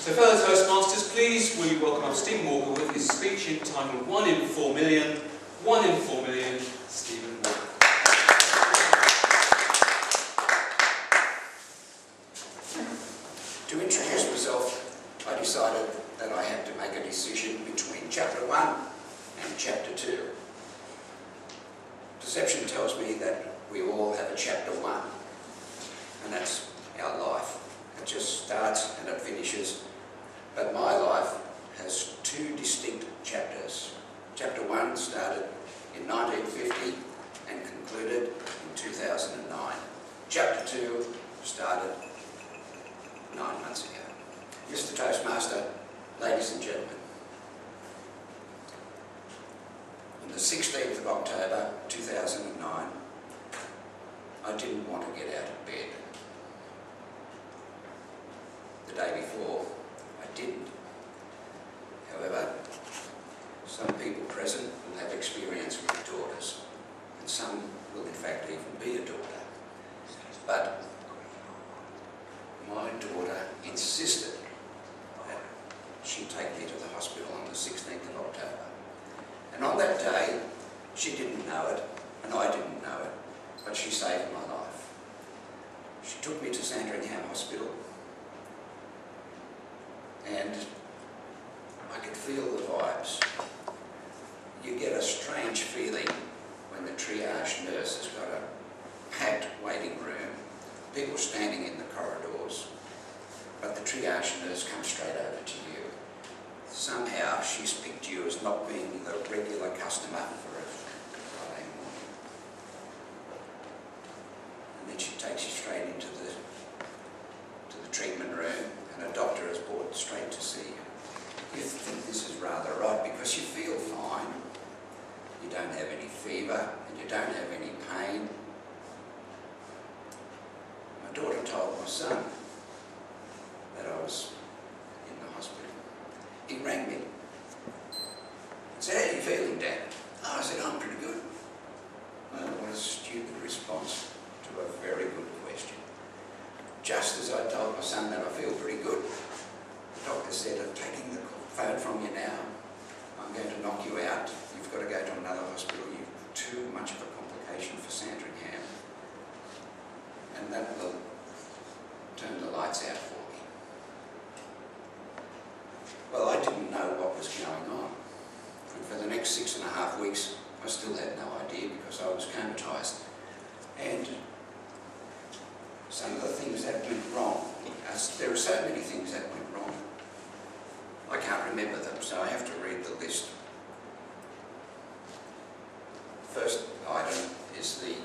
So fellow Toastmasters, please will you welcome up Stephen Walker with his speech entitled 1 in 4 million, 1 in 4 million, Stephen Walker. To introduce myself, I decided that I had to make a decision between Chapter 1 and Chapter 2. Deception tells me that we all have a Chapter 1, and that's our life. It just starts and it finishes. But my life has two distinct chapters. Chapter 1 started in 1950 and concluded in 2009. Chapter 2 started 9 months ago. Mr. Toastmaster, ladies and gentlemen, on the 16th of October 2009, I didn't want to get out of bed. The day before, I didn't. However, some people present will have experience with daughters, and some will in fact even be a daughter. But my daughter insisted that she take me to the hospital on the 16th of October. And on that day, she didn't know it, and I didn't know it, but she saved my life. She took me to Sandringham Hospital, and I could feel the vibes. You get a strange feeling when the triage nurse has got a packed waiting room, people standing in the corridors, but the triage nurse comes straight over to you. Somehow she's picked you as not being the regular customer for a Friday morning. And then she takes you straight into the treatment room, and a doctor is brought straight to see you. You think this is rather odd because you feel fine. You don't have any fever and you don't have any pain. My daughter told my son that I was in the hospital. He rang me and said, "How are you feeling, Dad?" I said, "I'm pretty good." Well, what a stupid response to a very good question. Just as I told my son that I feel pretty good, the doctor said, "I'm taking the phone from you now. I'm going to knock you out. You've got to go to another hospital. You've too much of a complication for Sandringham. And that will turn the lights out for me." Well, I didn't know what was going on. And for the next 6.5 weeks, I still had no idea because I was comatised. And some of the things that went wrong, there are so many things that went wrong, I can't remember them, so I have to read the list. First item is the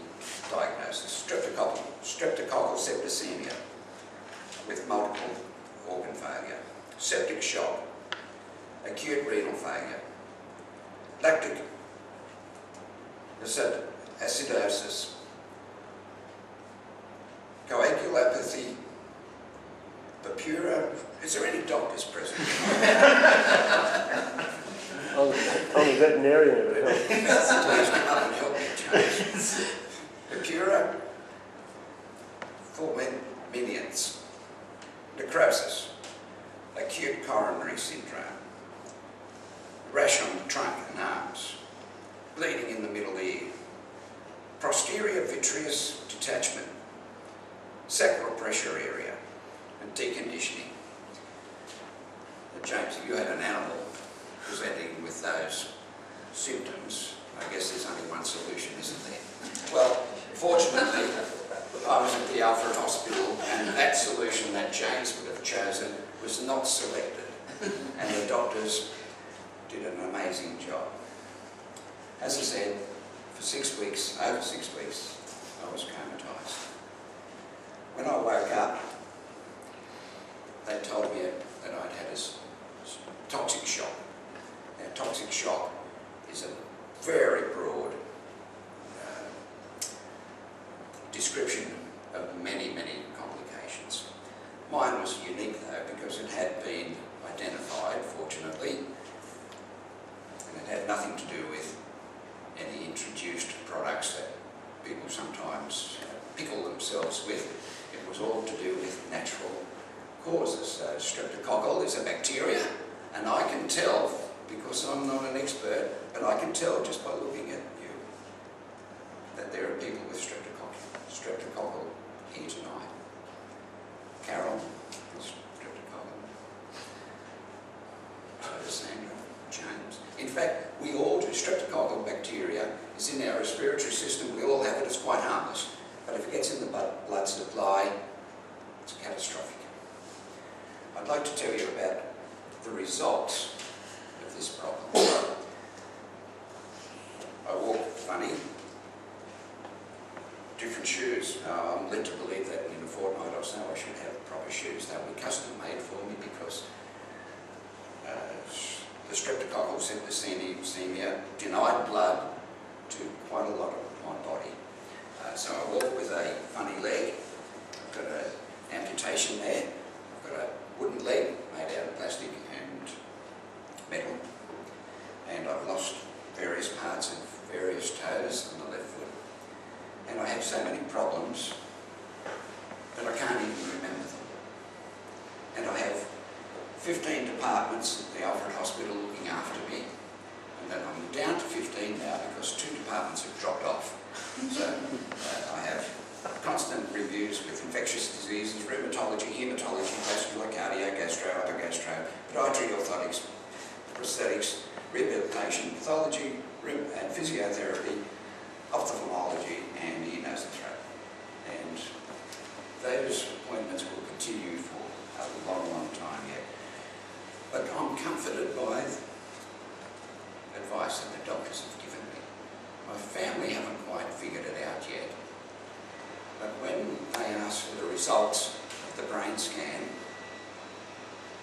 diagnosis: streptococcal septicemia with multiple organ failure, septic shock, acute renal failure, lactic acidosis, coagulopathy, purpura. Is there any doctors present? I'm a veterinarian. Please come up and help me, James. Purpura, fulminants, necrosis, acute coronary syndrome, rash on the trunk and arms, bleeding in the middle ear, posterior vitreous detachment, sacral pressure area, and deconditioning. James, if you had an animal presenting with those symptoms, I guess there's only one solution, isn't there? Well, fortunately, I was at the Alfred Hospital, and that solution that James would have chosen was not selected, and the doctors did an amazing job. As I said, for 6 weeks, over 6 weeks, I was comatised. When I woke up, they told me that I'd had a toxic shock. Now, toxic shock is a very broad description of many, many complications. Mine was unique though because it had been identified, fortunately, and it had nothing to do with any introduced products that people sometimes pickle themselves with. It was all to do with natural causes. So streptococcal is I can tell, because I'm not an expert, but I can tell just by looking at you that there are people with streptococcal here tonight. Carol, streptococcal. Sandra, James. In fact, we all do. Streptococcal bacteria is in our respiratory system. We all have it. It's quite harmless. But if it gets in the blood supply, it's catastrophic. I'd like to tell you about the results of this problem. I walk funny. Different shoes. I'm led to believe that in a fortnight or so I should have proper shoes. They'll be custom made for me because the streptococcal septicemia denied blood to quite a lot of my body. So I walk with a funny leg. I've got an amputation there. I've got a wooden leg made out of plastic and metal. And I've lost various parts of various toes on the left foot. And I have so many problems that I can't even remember them. And I have 15 departments at the Alfred Hospital looking after me. And then I'm down to 15 now because 2 departments have dropped off. So I have constant reviews with infectious diseases, rheumatology, haematology, vascular, cardio, gastro, upper gastro, podiatry, orthotics, prosthetics, rehabilitation, pathology, and physiotherapy, ophthalmology, and ear, nose and throat. And those appointments will continue for a long, long time yet. But I'm comforted by advice that the doctors have given me. My family haven't quite figured it out yet. But when they asked for the results of the brain scan,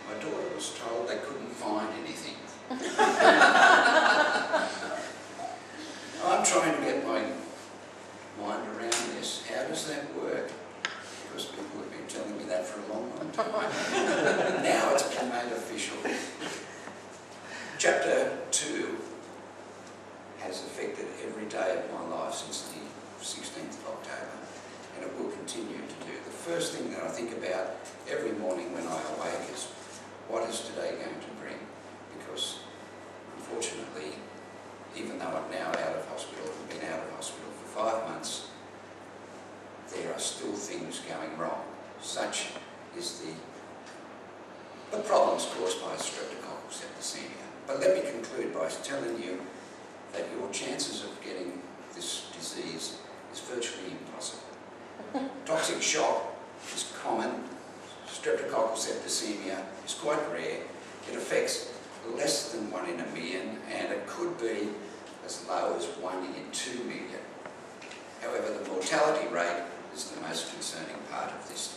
my daughter was told they couldn't find anything. I'm trying to get my mind around this. How does that work? Because people have been telling me that for a long, long time. Now it's been made official. Chapter 2 has affected every day of my life since the 16th of October, and it will continue to do. The first thing that I think about every morning when I awake is, what is today going to bring? Because unfortunately, even though I'm now out of hospital and been out of hospital for 5 months, there are still things going wrong. Such is the problems caused by streptococcal septicemia. But let me conclude by telling you that your chances of getting this disease is virtually impossible. Toxic shock is common. Streptococcal septicemia is quite rare. It affects less than 1 in a million, and it could be as low as 1 in 2 million. However, the mortality rate is the most concerning part of this